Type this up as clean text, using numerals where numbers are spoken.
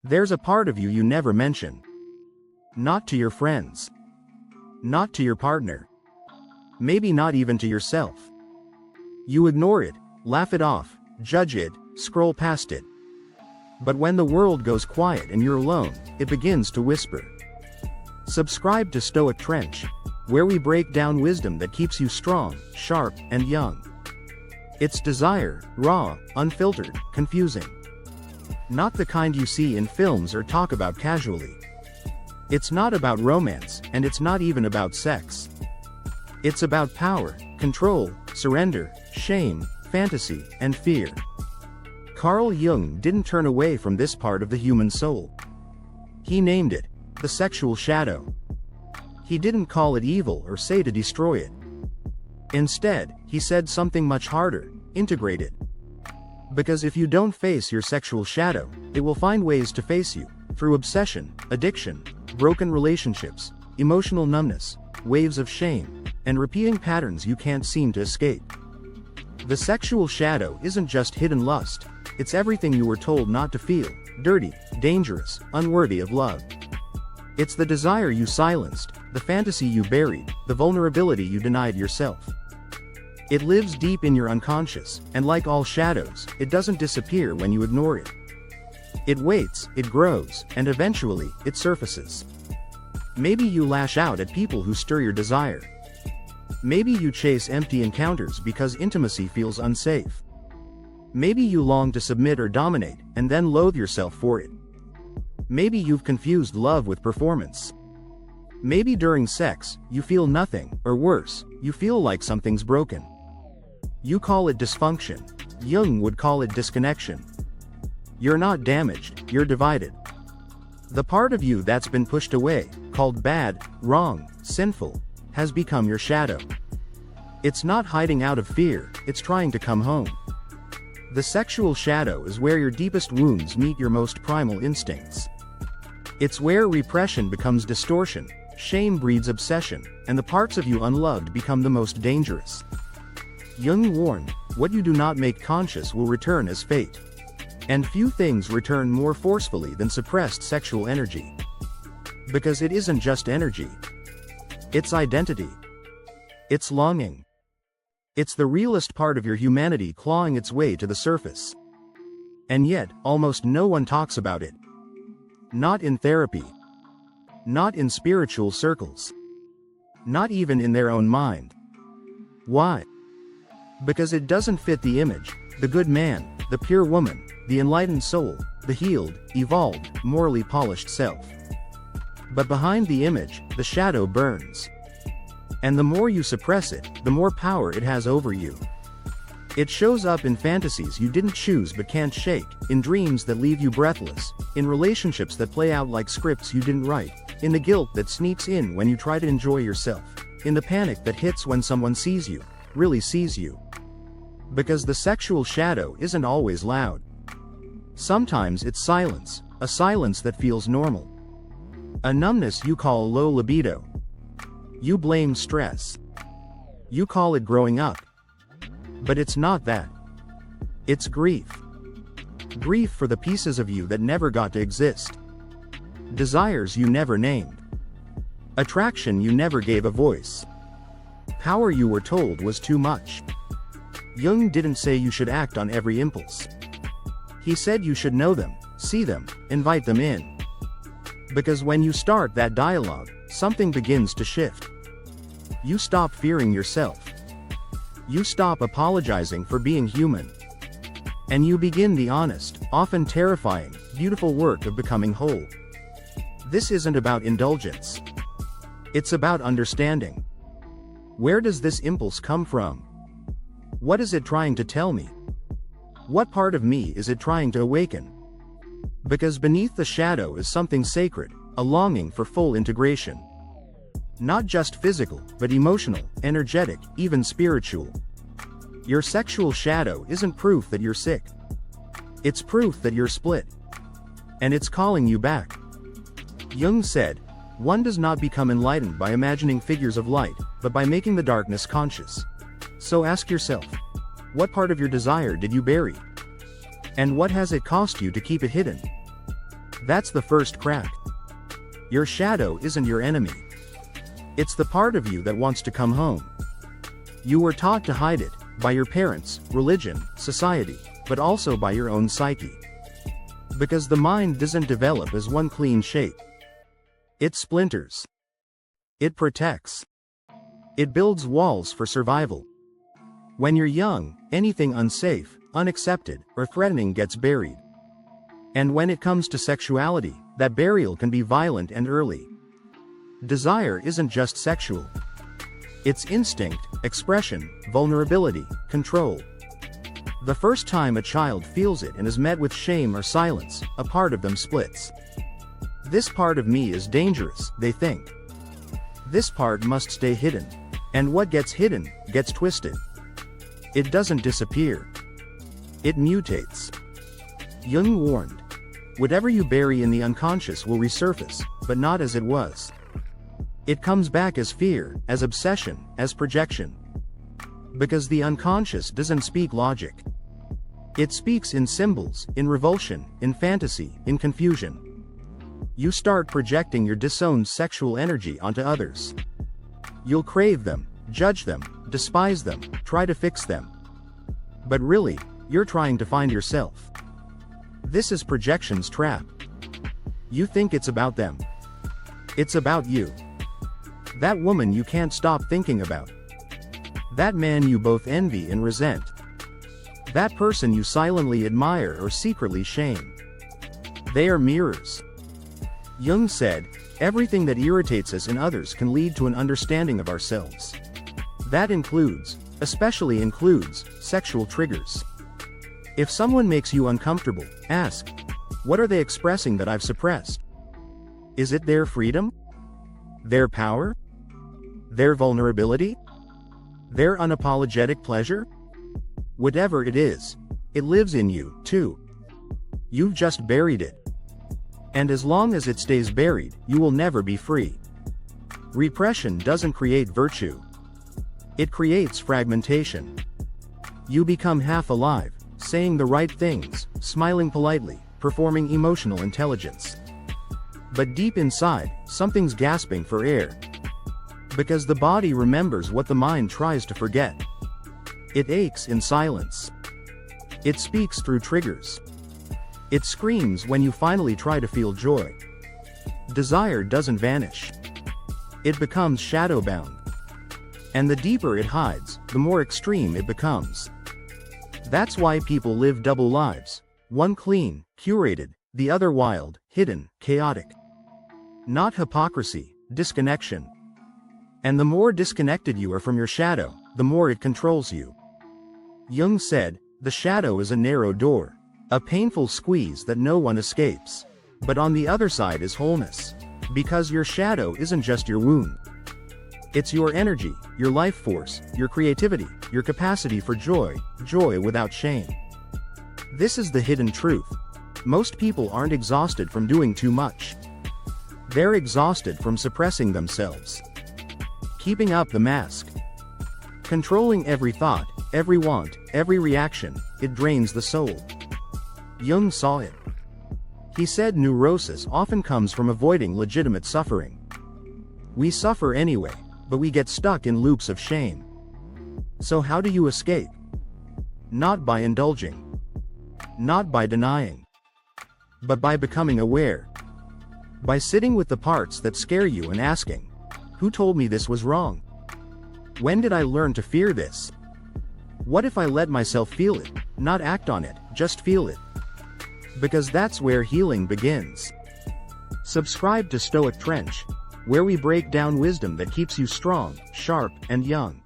There's a part of you you never mention. Not to your friends. Not to your partner. Maybe not even to yourself. You ignore it, laugh it off, judge it, scroll past it. But when the world goes quiet and you're alone, it begins to whisper. Subscribe to Stoic Trench, where we break down wisdom that keeps you strong, sharp, and young. It's desire, raw, unfiltered, confusing. Not the kind you see in films or talk about casually. It's not about romance, and it's not even about sex. It's about power, control, surrender, shame, fantasy, and fear. Carl Jung didn't turn away from this part of the human soul. He named it the sexual shadow. He didn't call it evil or say to destroy it. Instead, he said something much harder: integrate it. Because if you don't face your sexual shadow, it will find ways to face you, through obsession, addiction, broken relationships, emotional numbness, waves of shame, and repeating patterns you can't seem to escape. The sexual shadow isn't just hidden lust, it's everything you were told not to feel: dirty, dangerous, unworthy of love. It's the desire you silenced, the fantasy you buried, the vulnerability you denied yourself. It lives deep in your unconscious, and like all shadows, it doesn't disappear when you ignore it. It waits, it grows, and eventually, it surfaces. Maybe you lash out at people who stir your desire. Maybe you chase empty encounters because intimacy feels unsafe. Maybe you long to submit or dominate, and then loathe yourself for it. Maybe you've confused love with performance. Maybe during sex, you feel nothing, or worse, you feel like something's broken. You call it dysfunction. Jung would call it disconnection. You're not damaged, you're divided. The part of you that's been pushed away, called bad, wrong, sinful, has become your shadow. It's not hiding out of fear, it's trying to come home. The sexual shadow is where your deepest wounds meet your most primal instincts. It's where repression becomes distortion, shame breeds obsession, and the parts of you unloved become the most dangerous. Jung warned, what you do not make conscious will return as fate. And few things return more forcefully than suppressed sexual energy. Because it isn't just energy. It's identity. It's longing. It's the realest part of your humanity clawing its way to the surface. And yet, almost no one talks about it. Not in therapy. Not in spiritual circles. Not even in their own mind. Why? Because it doesn't fit the image: the good man, the pure woman, the enlightened soul, the healed, evolved, morally polished self. But behind the image, the shadow burns. And the more you suppress it, the more power it has over you. It shows up in fantasies you didn't choose but can't shake, in dreams that leave you breathless, in relationships that play out like scripts you didn't write, in the guilt that sneaks in when you try to enjoy yourself, in the panic that hits when someone sees you, really sees you. Because the sexual shadow isn't always loud. Sometimes it's silence, a silence that feels normal. A numbness you call low libido. You blame stress. You call it growing up. But it's not that. It's grief. Grief for the pieces of you that never got to exist. Desires you never named. Attraction you never gave a voice. Power you were told was too much. Jung didn't say you should act on every impulse. He said you should know them, see them, invite them in. Because when you start that dialogue, something begins to shift. You stop fearing yourself. You stop apologizing for being human. And you begin the honest, often terrifying, beautiful work of becoming whole. This isn't about indulgence. It's about understanding. Where does this impulse come from? What is it trying to tell me? What part of me is it trying to awaken? Because beneath the shadow is something sacred, a longing for full integration. Not just physical, but emotional, energetic, even spiritual. Your sexual shadow isn't proof that you're sick. It's proof that you're split. And it's calling you back. Jung said, one does not become enlightened by imagining figures of light, but by making the darkness conscious. So ask yourself, what part of your desire did you bury? And what has it cost you to keep it hidden? That's the first crack. Your shadow isn't your enemy. It's the part of you that wants to come home. You were taught to hide it, by your parents, religion, society, but also by your own psyche. Because the mind doesn't develop as one clean shape. It splinters. It protects. It builds walls for survival. When you're young, anything unsafe, unaccepted, or threatening gets buried. And when it comes to sexuality, that burial can be violent and early. Desire isn't just sexual. It's instinct, expression, vulnerability, control. The first time a child feels it and is met with shame or silence, a part of them splits. This part of me is dangerous, they think. This part must stay hidden. And what gets hidden, gets twisted. It doesn't disappear. It mutates. Jung warned. Whatever you bury in the unconscious will resurface, but not as it was. It comes back as fear, as obsession, as projection. Because the unconscious doesn't speak logic. It speaks in symbols, in revulsion, in fantasy, in confusion. You start projecting your disowned sexual energy onto others. You'll crave them, judge them, despise them, try to fix them. But really, you're trying to find yourself. This is projection's trap. You think it's about them. It's about you. That woman you can't stop thinking about. That man you both envy and resent. That person you silently admire or secretly shame. They are mirrors. Jung said, everything that irritates us in others can lead to an understanding of ourselves. That especially includes, sexual triggers. If someone makes you uncomfortable, ask, what are they expressing that I've suppressed? Is it their freedom? Their power? Their vulnerability? Their unapologetic pleasure? Whatever it is, it lives in you, too. You've just buried it. And as long as it stays buried, you will never be free. Repression doesn't create virtue. It creates fragmentation. You become half alive, saying the right things, smiling politely, performing emotional intelligence. But deep inside, something's gasping for air. Because the body remembers what the mind tries to forget. It aches in silence. It speaks through triggers. It screams when you finally try to feel joy. Desire doesn't vanish. It becomes shadow-bound. And the deeper it hides, the more extreme it becomes. That's why people live double lives. One clean, curated, the other wild, hidden, chaotic. Not hypocrisy, disconnection. And the more disconnected you are from your shadow, the more it controls you. Jung said, the shadow is a narrow door. A painful squeeze that no one escapes. But on the other side is wholeness. Because your shadow isn't just your wound. It's your energy, your life force, your creativity, your capacity for joy without shame. This is the hidden truth. Most people aren't exhausted from doing too much. They're exhausted from suppressing themselves. Keeping up the mask. Controlling every thought, every want, every reaction, it drains the soul. Jung saw it. He said neurosis often comes from avoiding legitimate suffering. We suffer anyway, but we get stuck in loops of shame. So how do you escape? Not by indulging. Not by denying. But by becoming aware. By sitting with the parts that scare you and asking, who told me this was wrong? When did I learn to fear this? What if I let myself feel it, not act on it, just feel it? Because that's where healing begins. Subscribe to Stoic Trench, where we break down wisdom that keeps you strong, sharp, and young.